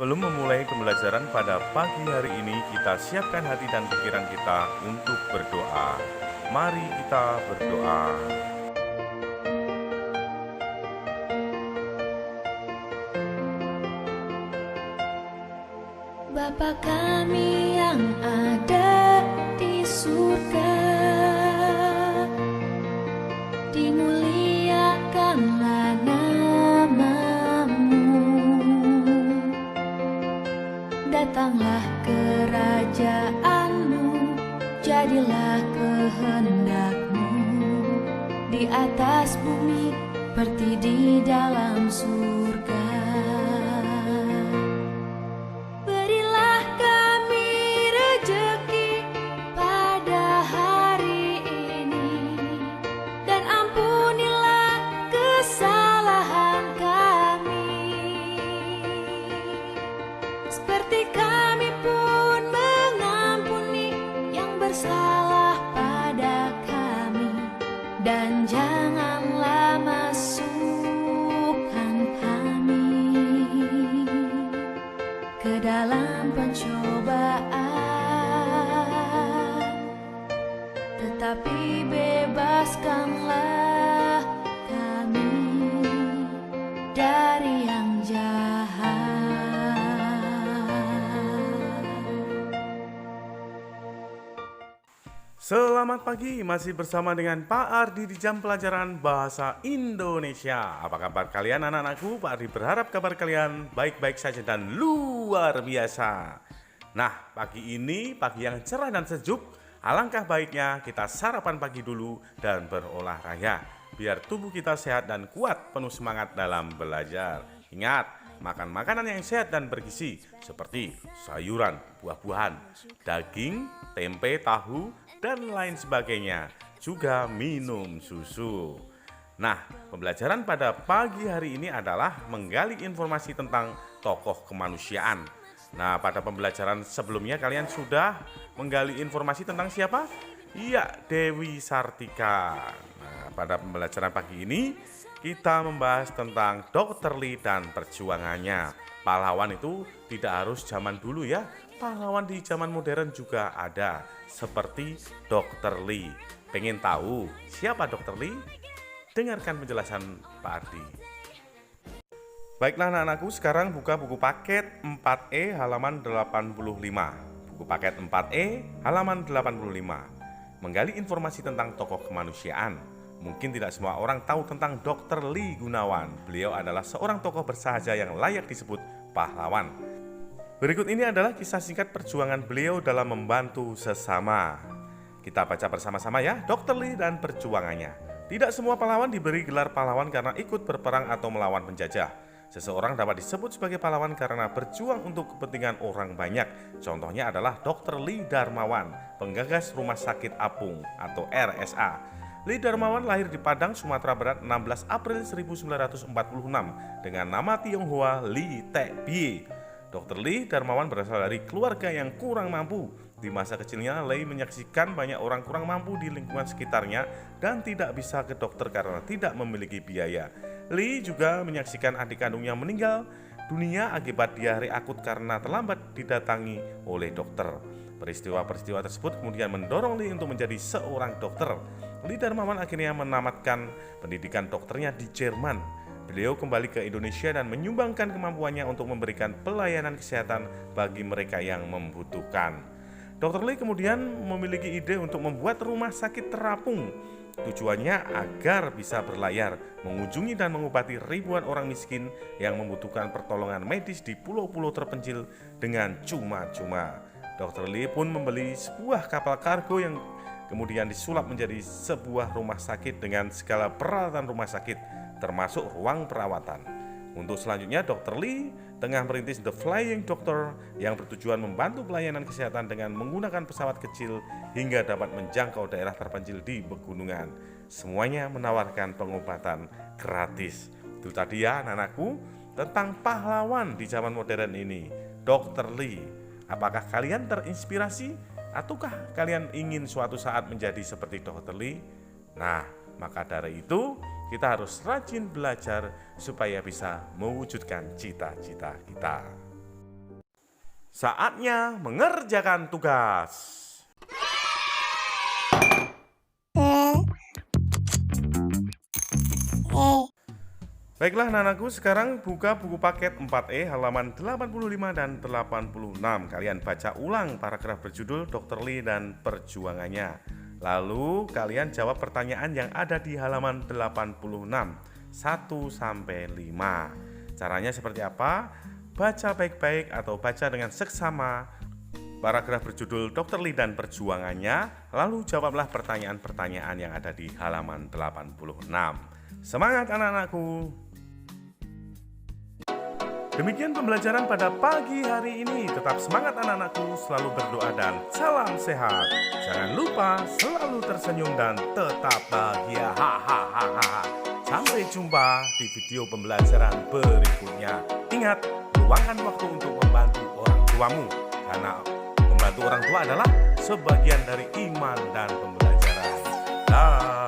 Sebelum memulai pembelajaran pada pagi hari ini, kita siapkan hati dan pikiran kita untuk berdoa. Mari kita berdoa. Bapa kami yang ada di surga, dimuliakanlah nama-Mu. Datanglah kerajaan-Mu, jadilah kehendak-Mu di atas bumi seperti di dalam surga. Berilah kami rejeki pada hari ini, dan ampunilah kesalahan kami, seperti kami pun mengampuni yang bersalah pada kami. Dan janganlah masukkan kami ke dalam pencobaan, tetapi bebaskanlah kami dari yang jahat. Selamat pagi, masih bersama dengan Pak Ardi di jam pelajaran Bahasa Indonesia. Apa kabar kalian anak-anakku? Pak Ardi berharap kabar kalian baik-baik saja dan luar biasa. Nah, pagi ini pagi yang cerah dan sejuk. Alangkah baiknya kita sarapan pagi dulu dan berolahraga, biar tubuh kita sehat dan kuat, penuh semangat dalam belajar. Ingat, makan makanan yang sehat dan bergizi seperti sayuran, buah-buahan, daging, tempe, tahu, dan lain sebagainya. Juga minum susu. Nah, pembelajaran pada pagi hari ini adalah menggali informasi tentang tokoh kemanusiaan. Nah, pada pembelajaran sebelumnya kalian sudah menggali informasi tentang siapa? Iya, Dewi Sartika. Nah, pada pembelajaran pagi ini kita membahas tentang Dr. Lee dan perjuangannya. Pahlawan itu tidak harus zaman dulu ya. Pahlawan di zaman modern juga ada, seperti Dr. Lee. Pengen tahu siapa Dr. Lee? Dengarkan penjelasan Pak Ardi. Baiklah anak-anakku, sekarang buka buku paket 4E halaman 85. Buku paket 4E halaman 85. Menggali informasi tentang tokoh kemanusiaan. Mungkin tidak semua orang tahu tentang Dr. Lee Gunawan. Beliau adalah seorang tokoh bersahaja yang layak disebut pahlawan. Berikut ini adalah kisah singkat perjuangan beliau dalam membantu sesama. Kita baca bersama-sama ya, Dr. Lee dan perjuangannya. Tidak semua pahlawan diberi gelar pahlawan karena ikut berperang atau melawan penjajah. Seseorang dapat disebut sebagai pahlawan karena berjuang untuk kepentingan orang banyak. Contohnya adalah Dr. Lee Darmawan, penggagas Rumah Sakit Apung atau RSA. Lee Darmawan lahir di Padang, Sumatera Barat 16 April 1946 dengan nama Tionghoa Lee Tek Bie. Dr. Lee Darmawan berasal dari keluarga yang kurang mampu. Di masa kecilnya, Lee menyaksikan banyak orang kurang mampu di lingkungan sekitarnya dan tidak bisa ke dokter karena tidak memiliki biaya. Lee juga menyaksikan adik kandungnya meninggal dunia akibat diare akut karena terlambat didatangi oleh dokter. Peristiwa-peristiwa tersebut kemudian mendorong Lee untuk menjadi seorang dokter. Lee Darmawan akhirnya menamatkan pendidikan dokternya di Jerman. Beliau kembali ke Indonesia dan menyumbangkan kemampuannya untuk memberikan pelayanan kesehatan bagi mereka yang membutuhkan. Dr. Lee kemudian memiliki ide untuk membuat rumah sakit terapung. Tujuannya agar bisa berlayar, mengunjungi dan mengobati ribuan orang miskin yang membutuhkan pertolongan medis di pulau-pulau terpencil dengan cuma-cuma. Dr. Lee pun membeli sebuah kapal kargo yang kemudian disulap menjadi sebuah rumah sakit dengan segala peralatan rumah sakit, termasuk ruang perawatan. Untuk selanjutnya, Dr. Lee tengah merintis The Flying Doctor yang bertujuan membantu pelayanan kesehatan dengan menggunakan pesawat kecil hingga dapat menjangkau daerah terpencil di pegunungan. Semuanya menawarkan pengobatan gratis. Itu tadi ya anak-anakku tentang pahlawan di zaman modern ini, Dr. Lee. Apakah kalian terinspirasi? Ataukah kalian ingin suatu saat menjadi seperti Dr. Lee? Nah, maka dari itu kita harus rajin belajar supaya bisa mewujudkan cita-cita kita. Saatnya mengerjakan tugas. Baiklah anak-anakku, sekarang buka buku paket 4E halaman 85 dan 86. Kalian baca ulang paragraf berjudul Dr. Lee dan Perjuangannya. Lalu kalian jawab pertanyaan yang ada di halaman 86 1-5. Caranya seperti apa? Baca baik-baik atau baca dengan seksama paragraf berjudul Dr. Lee dan Perjuangannya. Lalu jawablah pertanyaan-pertanyaan yang ada di halaman 86. Semangat anak-anakku! Demikian pembelajaran pada pagi hari ini. Tetap semangat anak-anakku, selalu berdoa dan salam sehat. Jangan lupa selalu tersenyum dan tetap bahagia. Hahaha. Sampai jumpa di video pembelajaran berikutnya. Ingat, luangkan waktu untuk membantu orang tuamu, karena membantu orang tua adalah sebagian dari iman dan pembelajaran. Dah.